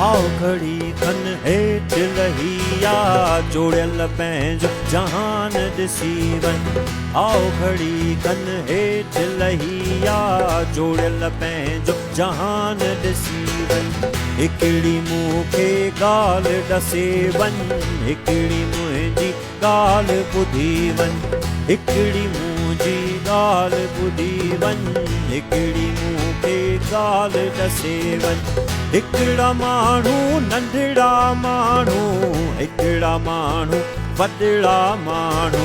आओ घड़ी खन हेठ लहिया जोड़ियल पंहिंजो जहान ॾिसी वञ। आओ घड़ी खन हेठ लहिया जोड़ियल पंहिंजो जहान ॾिसी वञ। हिकिड़ी मूंखे ॻाल्हि ॾसे वञ, हिकिड़ी मुंहिंजी ॻाल्हि ॿुधी वञ। हिकिड़ी मुंहिंजी ॻाल्हि ॿुधी वञ, हिकिड़ी मूंखे ॻाल्हि ॾसे वञ। हिकिड़ा माण्हू नंढड़ा माण्हू, हिकिड़ा माण्हू वॾड़ा माण्हू,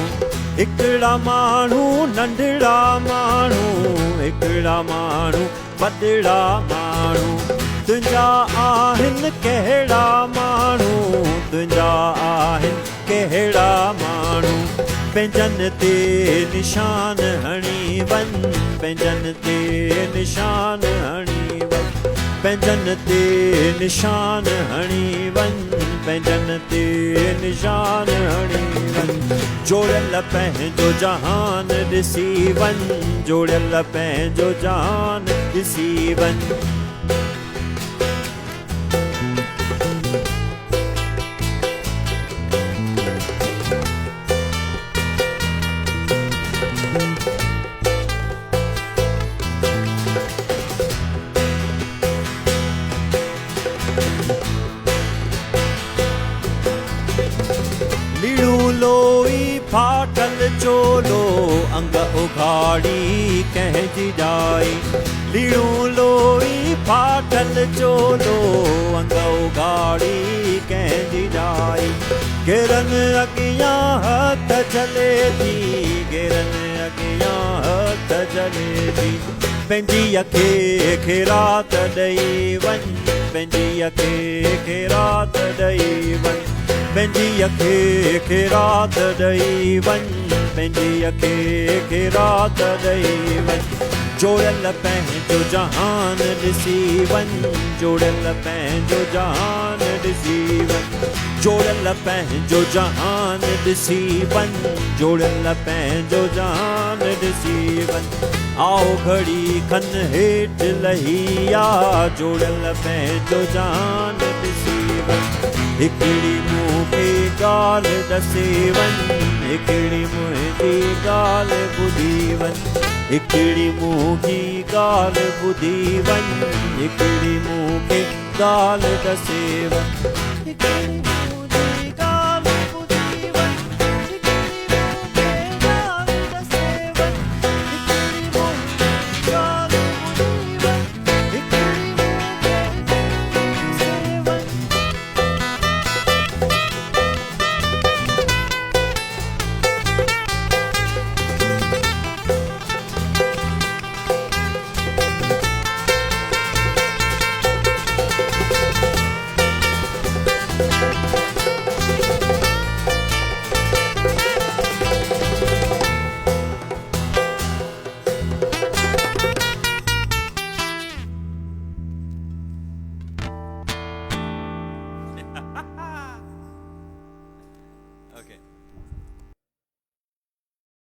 हिकिड़ा माण्हू नंढड़ा माण्हू, हिकिड़ा माण्हू वॾड़ा माण्हू। तुंहिंजा आहिनि कहिड़ा माण्हू, तुंहिंजा आहिनि कहिड़ा माण्हू। पंहिंजनि ते निशान हणी वञ, पंहिंजनि ते निशान हणी वञ, पंहिंजनि ते निशान हणी वञ, पंहिंजनि ते निशान हणी वञ। जोड़ियल पंहिंजो जहान ॾिसी वञ, जोड़ियल पंहिंजो जहान ॾिसी वञ। लीड़ू लोई फाटल चोलो अंग उघाड़ी कंहिंजी ॼाई। लीड़ू लोई फाटल चोलो अंग उघाड़ी कंहिंजी ॼाई। गिरनि अॻियां हथ जले थी, गिरनि अॻियां हथ जले थी। पंहिंजी अखे ख़ैरात ॾेई वञ, पंहिंजी अखे ख़ैरात ॾेई वञ, पंहिंजी अखे ख़ैरात ॾेई वञ, पंहिंजी अखे ख़ैरात ॾेई वञ। जोड़ियल पंहिंजो जहान ॾिसी वञ, जोड़ियल पंहिंजो जहान ॾिसी वञ, जोड़ियल पंहिंजो जहान ॾिसी वञ, जोड़ियल पंहिंजो जहान ॾिसी वञ। आओ घड़ी खन हेठ लहिया जोड़ियल पंहिंजो जहान ॾिसी वञ। हिकिड़ी मूंखे ॻाल्हि ॾसे वञ, हिकिड़ी मुंहिंजी ॻाल्हि ॿुधी वञ। हिकिड़ी मूंखे ॻाल्हि ॿुधी वञ, हिकिड़ी मूंखे ॻाल्हि ॾसे वञ।